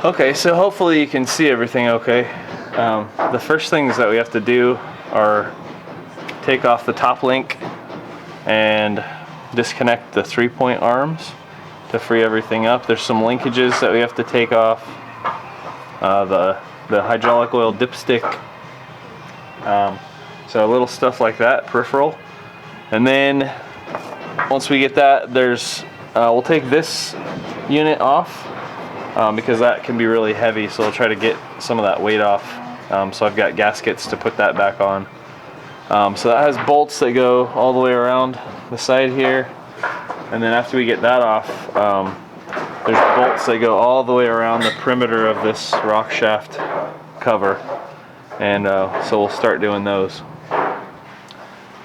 Okay, so hopefully you can see everything okay. The first things that we have to do are take off the top link and disconnect the 3-point arms to free everything up. There's some linkages that we have to take off. The hydraulic oil dipstick. So little stuff like that, peripheral. And then once we get that, we'll take this unit off because that can be really heavy, so we'll try to get some of that weight off. So I've got gaskets to put that back on. So that has bolts that go all the way around the side here. And then after we get that off, there's bolts that go all the way around the perimeter of this Rockshaft cover. And so we'll start doing those.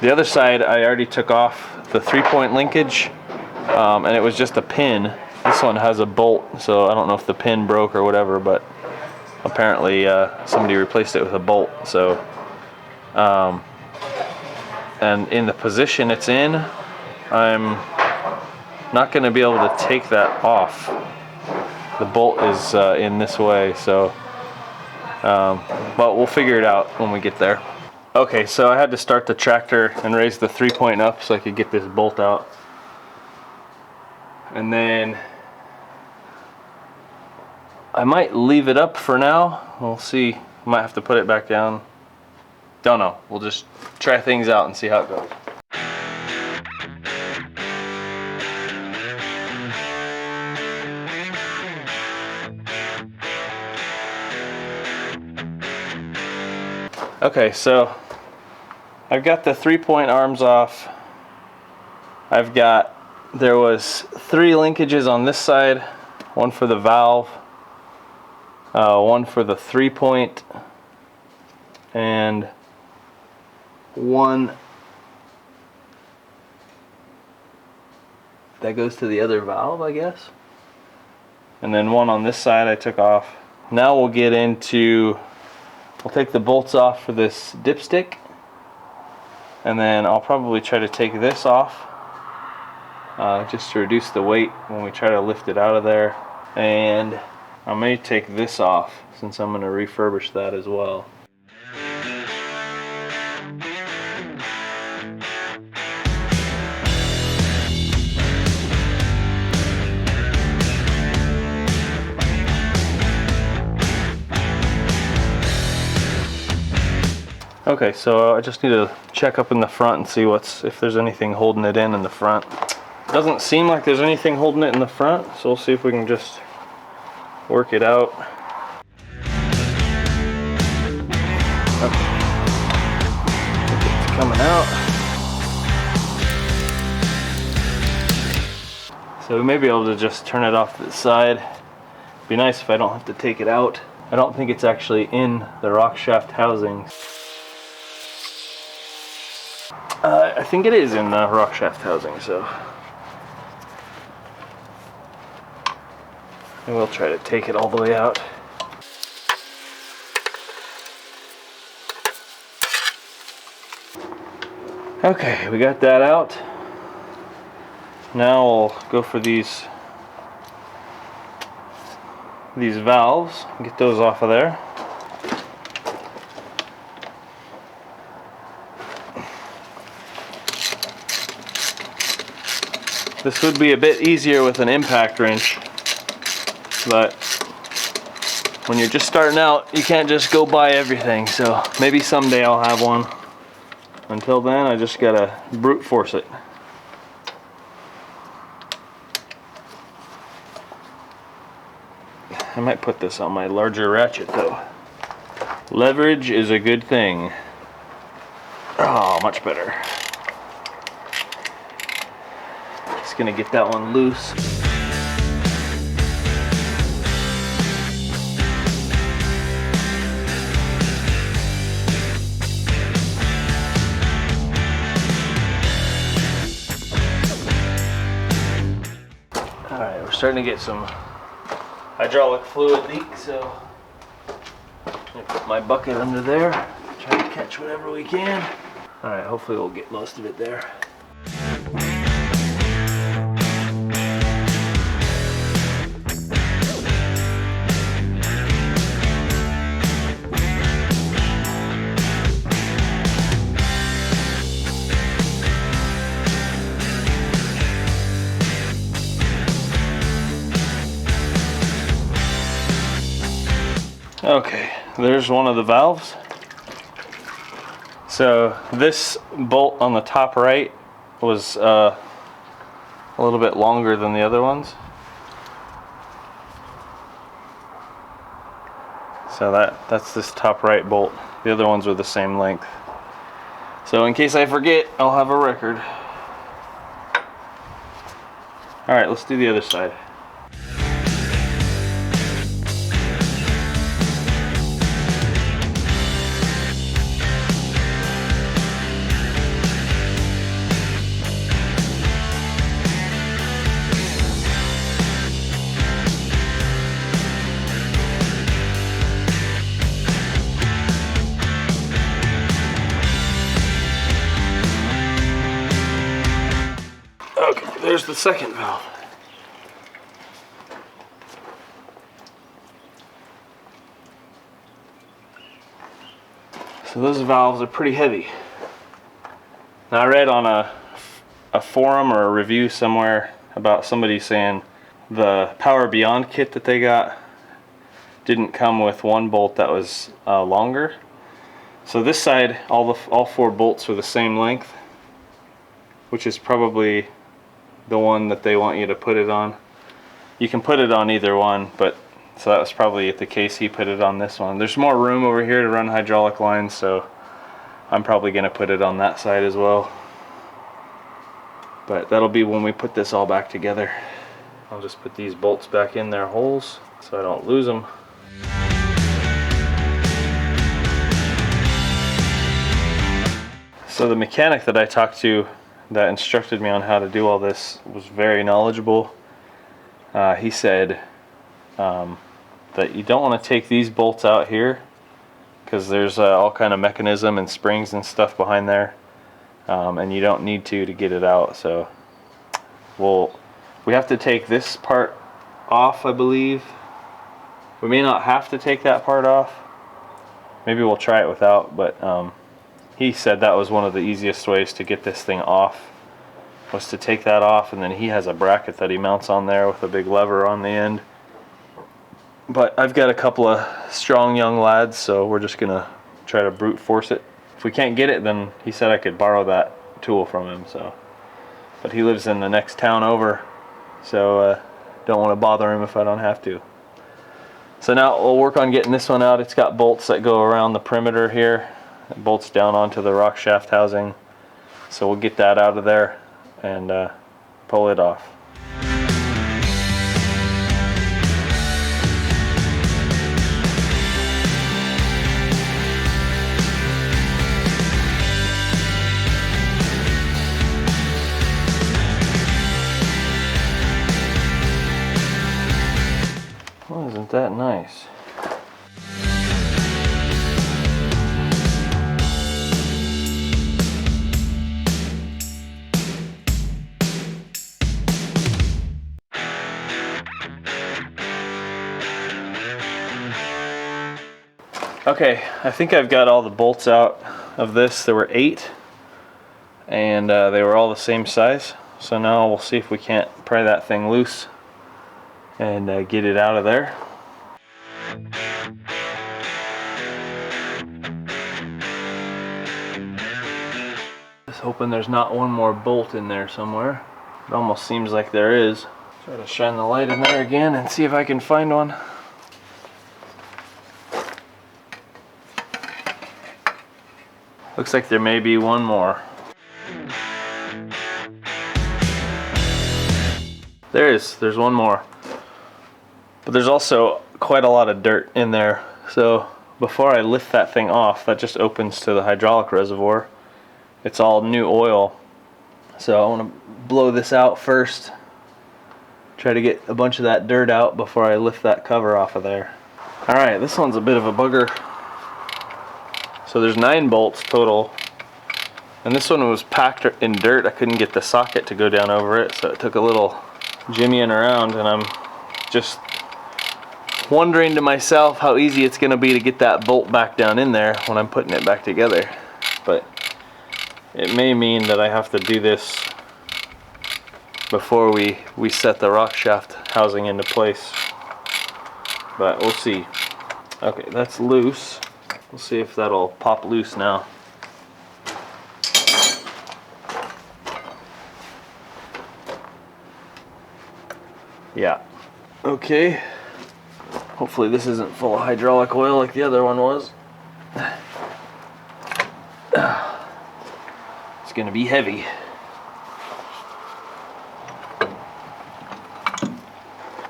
The other side, I already took off the 3-point linkage, and it was just a pin. This one has a bolt, so I don't know if the pin broke or whatever, but apparently somebody replaced it with a bolt. So, and in the position it's in, I'm not going to be able to take that off. The bolt is in this way, so, but we'll figure it out when we get there. Okay, so I had to start the tractor and raise the 3-point up so I could get this bolt out. And then I might leave it up for now. We'll see. Might have to put it back down. Don't know. We'll just try things out and see how it goes. Okay, so I've got the 3-point arms off. There was 3 linkages on this side, one for the valve, one for the 3-point, and one that goes to the other valve, I guess. And then one on this side I took off. Now we'll take the bolts off for this dipstick, and then I'll probably try to take this off just to reduce the weight when we try to lift it out of there. And I may take this off since I'm going to refurbish that as well. Okay, so I just need to check up in the front and see if there's anything holding it in the front. Doesn't seem like there's anything holding it in the front, so we'll see if we can just work it out. Okay. It's coming out. So we may be able to just turn it off to the side. It'd be nice if I don't have to take it out. I don't think it's actually in the Rockshaft housing. I think it is in the Rockshaft housing, so and we'll try to take it all the way out. Okay, we got that out. Now we'll go for these valves, get those off of there. This would be a bit easier with an impact wrench, but when you're just starting out, you can't just go buy everything, so maybe someday I'll have one. Until then, I just gotta brute force it. I might put this on my larger ratchet though. Leverage is a good thing. Oh, much better. Just gonna get that one loose. Alright, we're starting to get some hydraulic fluid leak, so I'm gonna put my bucket under there, try to catch whatever we can. Alright, hopefully we'll get most of it there. Okay, there's one of the valves. So this bolt on the top right was a little bit longer than the other ones. So that's this top right bolt. The other ones are the same length. So in case I forget, I'll have a record. All right, let's do the other side. Okay, there's the second valve. So those valves are pretty heavy. Now I read on a forum or a review somewhere about somebody saying the Power Beyond kit that they got didn't come with one bolt that was longer. So this side, all 4 bolts are the same length, which is probably the one that they want you to put it on. You can put it on either one, but so that was probably the case. He put it on this one. There's more room over here to run hydraulic lines, so I'm probably going to put it on that side as well. But that'll be when we put this all back together. I'll just put these bolts back in their holes so I don't lose them. So the mechanic that I talked to that instructed me on how to do all this was very knowledgeable. He said that you don't want to take these bolts out here because there's all kind of mechanism and springs and stuff behind there, and you don't need to get it out. So we have to take this part off, I believe. We may not have to take that part off. Maybe we'll try it without, but he said that was one of the easiest ways to get this thing off, was to take that off, and then he has a bracket that he mounts on there with a big lever on the end. But I've got a couple of strong young lads, so we're just gonna try to brute force it. If we can't get it, then he said I could borrow that tool from him. So, but he lives in the next town over, so don't want to bother him if I don't have to. So now we'll work on getting this one out. It's got bolts that go around the perimeter here. It bolts down onto the Rockshaft housing. So we'll get that out of there and pull it off. Well, isn't that nice? Okay, I think I've got all the bolts out of this. There were 8, and they were all the same size. So now we'll see if we can't pry that thing loose and get it out of there. Just hoping there's not one more bolt in there somewhere. It almost seems like there is. Try to shine the light in there again and see if I can find one. Looks like there may be one more. There's one more. But there's also quite a lot of dirt in there. So before I lift that thing off, that just opens to the hydraulic reservoir. It's all new oil. So I want to blow this out first. Try to get a bunch of that dirt out before I lift that cover off of there. Alright, this one's a bit of a bugger. So there's 9 bolts total, and this one was packed in dirt. I couldn't get the socket to go down over it, so it took a little jimmying around, and I'm just wondering to myself how easy it's going to be to get that bolt back down in there when I'm putting it back together. But it may mean that I have to do this before we set the Rockshaft housing into place, but we'll see. Okay, that's loose. We'll see if that'll pop loose now. Yeah. Okay. Hopefully this isn't full of hydraulic oil like the other one was. It's gonna be heavy.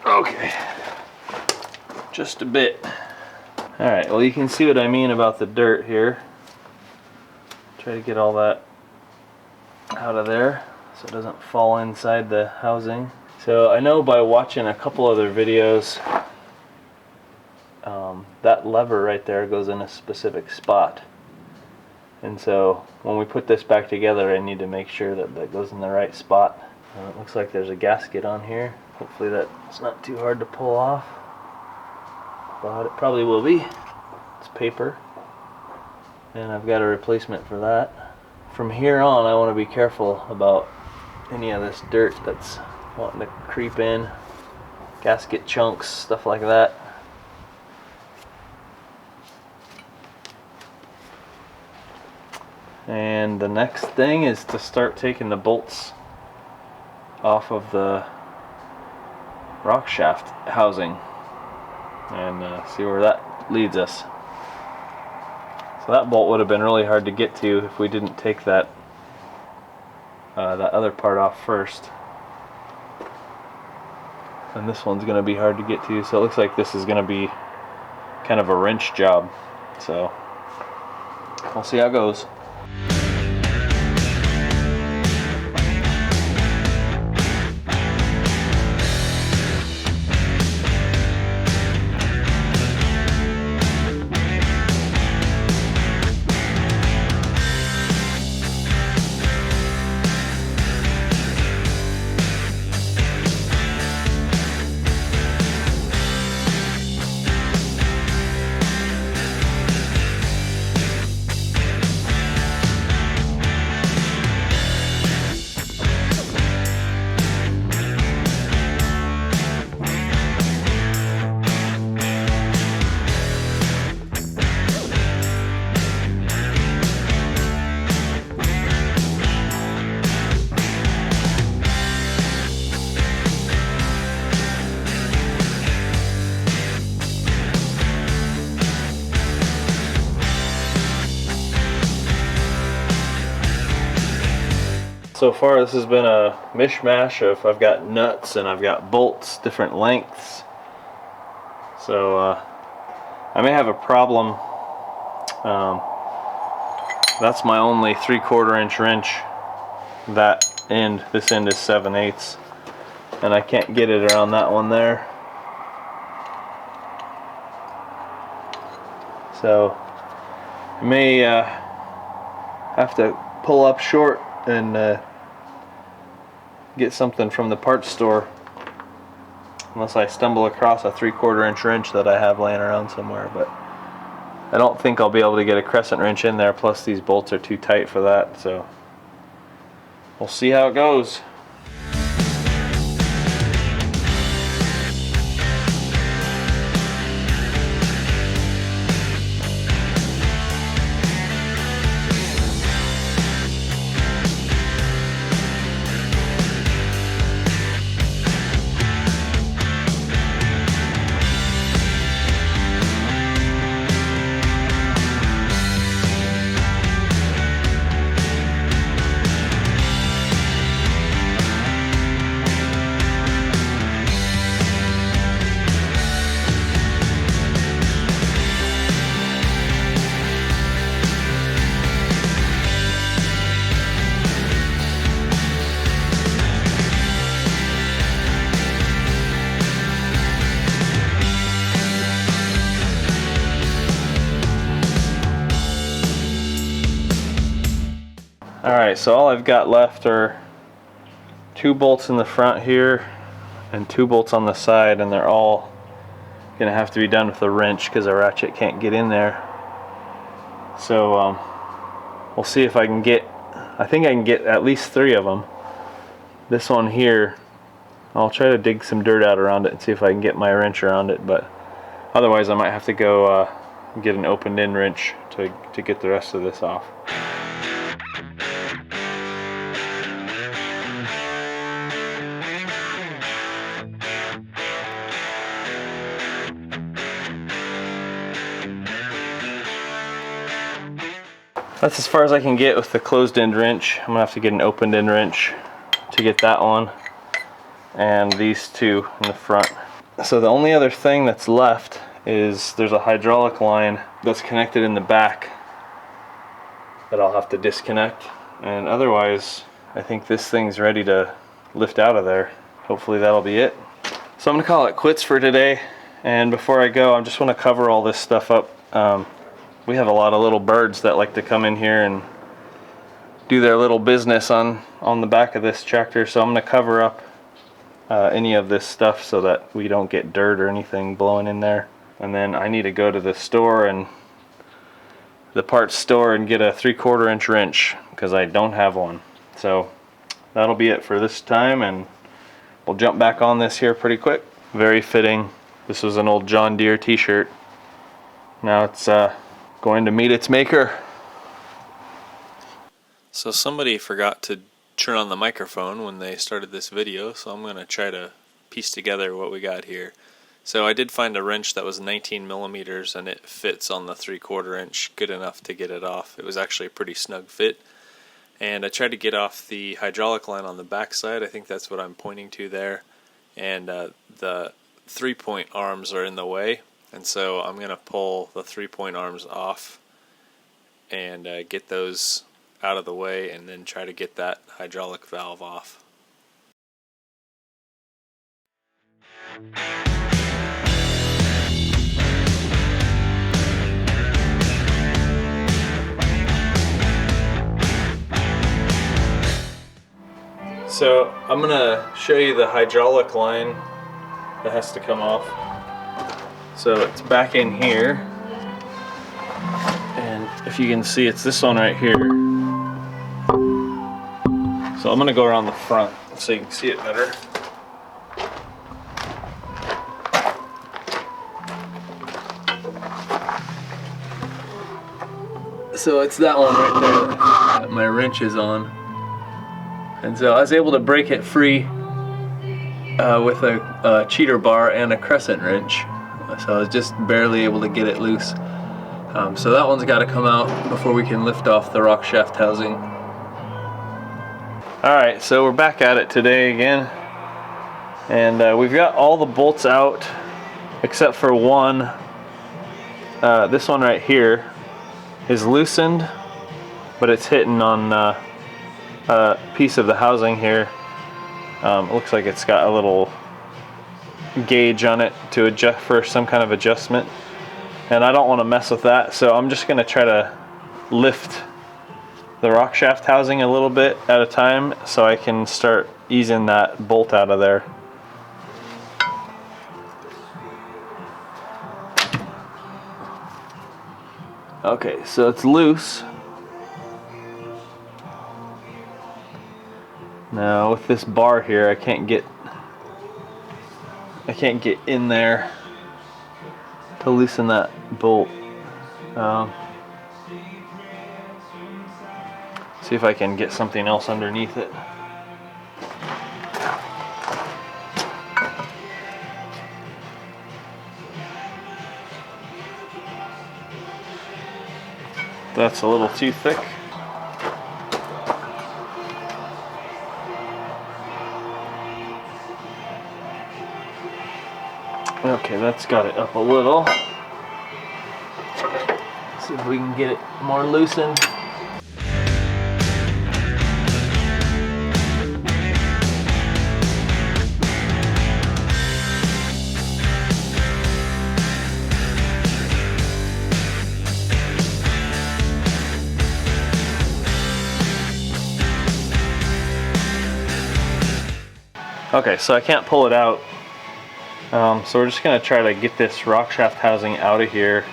Okay. Just a bit. Alright, well you can see what I mean about the dirt here. Try to get all that out of there so it doesn't fall inside the housing. So I know by watching a couple other videos, that lever right there goes in a specific spot. And so when we put this back together, I need to make sure that that goes in the right spot. It looks like there's a gasket on here. Hopefully that's not too hard to pull off. But it probably will be. It's paper. And I've got a replacement for that. From here on, I want to be careful about any of this dirt that's wanting to creep in. Gasket chunks, stuff like that. And the next thing is to start taking the bolts off of the Rockshaft housing and see where that leads us. So that bolt would have been really hard to get to if we didn't take that other part off first. And this one's going to be hard to get to, so it looks like this is going to be kind of a wrench job. So we'll see how it goes. So far this has been a mishmash of, I've got nuts and I've got bolts, different lengths. So I may have a problem. That's my only 3/4 inch wrench. That end, this end is 7/8, and I can't get it around that one there. So I may have to pull up short and get something from the parts store, unless I stumble across a 3/4 inch wrench that I have laying around somewhere. But I don't think I'll be able to get a crescent wrench in there, plus these bolts are too tight for that, so we'll see how it goes. Alright, so all I've got left are 2 bolts in the front here and 2 bolts on the side, and they're all gonna have to be done with a wrench because a ratchet can't get in there. So we'll see if I can get, I think I can get at least 3 of them. This one here, I'll try to dig some dirt out around it and see if I can get my wrench around it, but Otherwise I might have to go get an opened in wrench to get the rest of this off. That's as far as I can get with the closed end wrench. I'm gonna have to get an opened end wrench to get that on, and these two in the front. So the only other thing that's left is there's a hydraulic line that's connected in the back that I'll have to disconnect, and otherwise I think this thing's ready to lift out of there. Hopefully that'll be it. So I'm gonna call it quits for today, and before I go I just want to cover all this stuff up. We have a lot of little birds that like to come in here and do their little business on the back of this tractor, so I'm going to cover up any of this stuff so that we don't get dirt or anything blowing in there. And then I need to go to the store, and the parts store, and get a 3/4 inch wrench because I don't have one. So that'll be it for this time, and we'll jump back on this here pretty quick. Very fitting. This was an old John Deere t-shirt. Now it's going to meet its maker. So somebody forgot to turn on the microphone when they started this video, so I'm going to try to piece together what we got here. So I did find a wrench that was 19 millimeters, and it fits on the 3/4 inch good enough to get it off. It was actually a pretty snug fit. And I tried to get off the hydraulic line on the back side. I think that's what I'm pointing to there. And the 3-point arms are in the way. And so I'm going to pull the 3-point arms off and get those out of the way, and then try to get that hydraulic valve off. So I'm going to show you the hydraulic line that has to come off. So it's back in here, and if you can see, it's this one right here. So I'm going to go around the front so you can see it better. So it's that one right there that my wrench is on. And so I was able to break it free with a cheater bar and a crescent wrench. So I was just barely able to get it loose. So that one's got to come out before we can lift off the Rockshaft housing. Alright, so we're back at it today again. And we've got all the bolts out except for one. This one right here is loosened, but it's hitting on a piece of the housing here. It looks like it's got a little gauge on it to adjust for some kind of adjustment, and I don't want to mess with that, so I'm just going to try to lift the Rockshaft housing a little bit at a time so I can start easing that bolt out of there. Okay, so it's loose. Now with this bar here, I can't get in there to loosen that bolt. See if I can get something else underneath it. That's a little too thick. Okay, that's got it up a little. See if we can get it more loosened. Okay, so I can't pull it out. So we're just going to try to get this Rockshaft housing out of here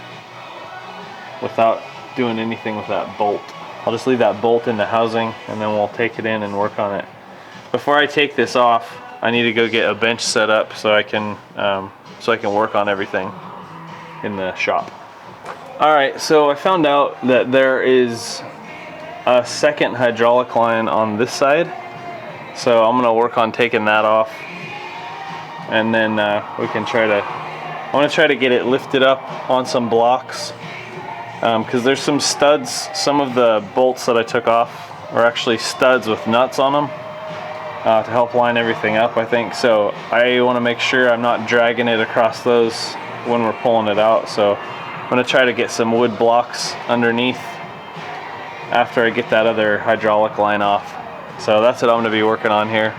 without doing anything with that bolt. I'll just leave that bolt in the housing, and then we'll take it in and work on it. Before I take this off, I need to go get a bench set up so I can work on everything. in the shop. All right, so I found out that there is a second hydraulic line on this side. So I'm gonna work on taking that off, and then we can try to, I wanna try to get it lifted up on some blocks, because there's some studs. Some of the bolts that I took off are actually studs with nuts on them to help line everything up, I think. So I wanna make sure I'm not dragging it across those when we're pulling it out. So I'm gonna try to get some wood blocks underneath after I get that other hydraulic line off. So that's what I'm gonna be working on here.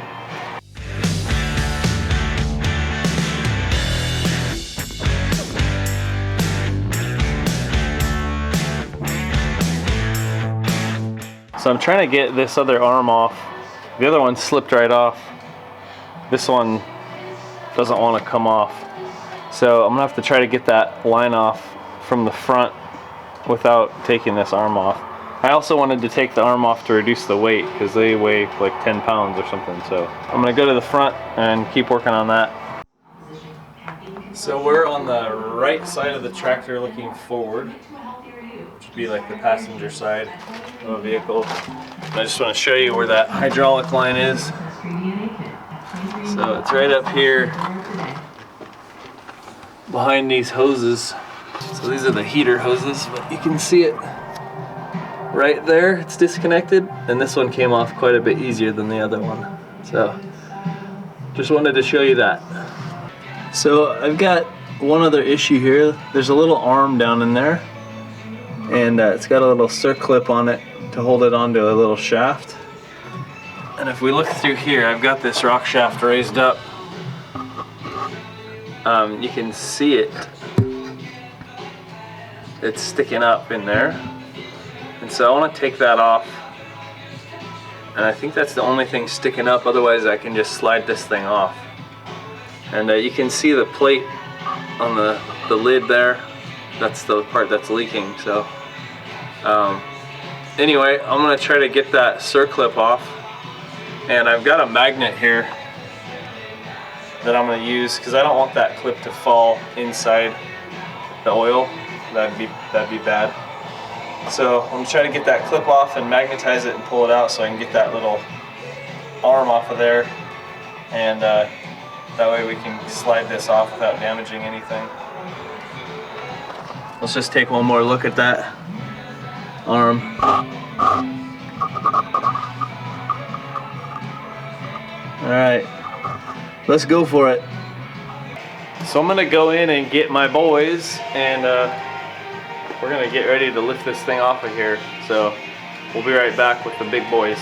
So I'm trying to get this other arm off. The other one slipped right off. This one doesn't want to come off. So I'm gonna have to try to get that line off from the front without taking this arm off. I also wanted to take the arm off to reduce the weight because they weigh like 10 pounds or something. So I'm gonna go to the front and keep working on that. So we're on the right side of the tractor looking forward, which would be like the passenger side of a vehicle. And I just want to show you where that hydraulic line is. So it's right up here behind these hoses. So these are the heater hoses, but you can see it right there. It's disconnected, and this one came off quite a bit easier than the other one. So just wanted to show you that. So I've got one other issue here. There's a little arm down in there, and it's got a little circlip on it to hold it onto a little shaft. And if we look through here, I've got this Rockshaft raised up. You can see it. It's sticking up in there. And so I want to take that off. And I think that's the only thing sticking up, otherwise I can just slide this thing off. And you can see the plate on the lid there. That's the part that's leaking. So anyway, I'm gonna try to get that circlip off, and I've got a magnet here that I'm gonna use because I don't want that clip to fall inside the oil. That'd be bad. So I'm gonna try to get that clip off and magnetize it and pull it out so I can get that little arm off of there, and that way we can slide this off without damaging anything. Let's just take one more look at that arm. Alright, let's go for it. So I'm gonna go in and get my boys, and we're gonna get ready to lift this thing off of here. So we'll be right back with the big boys.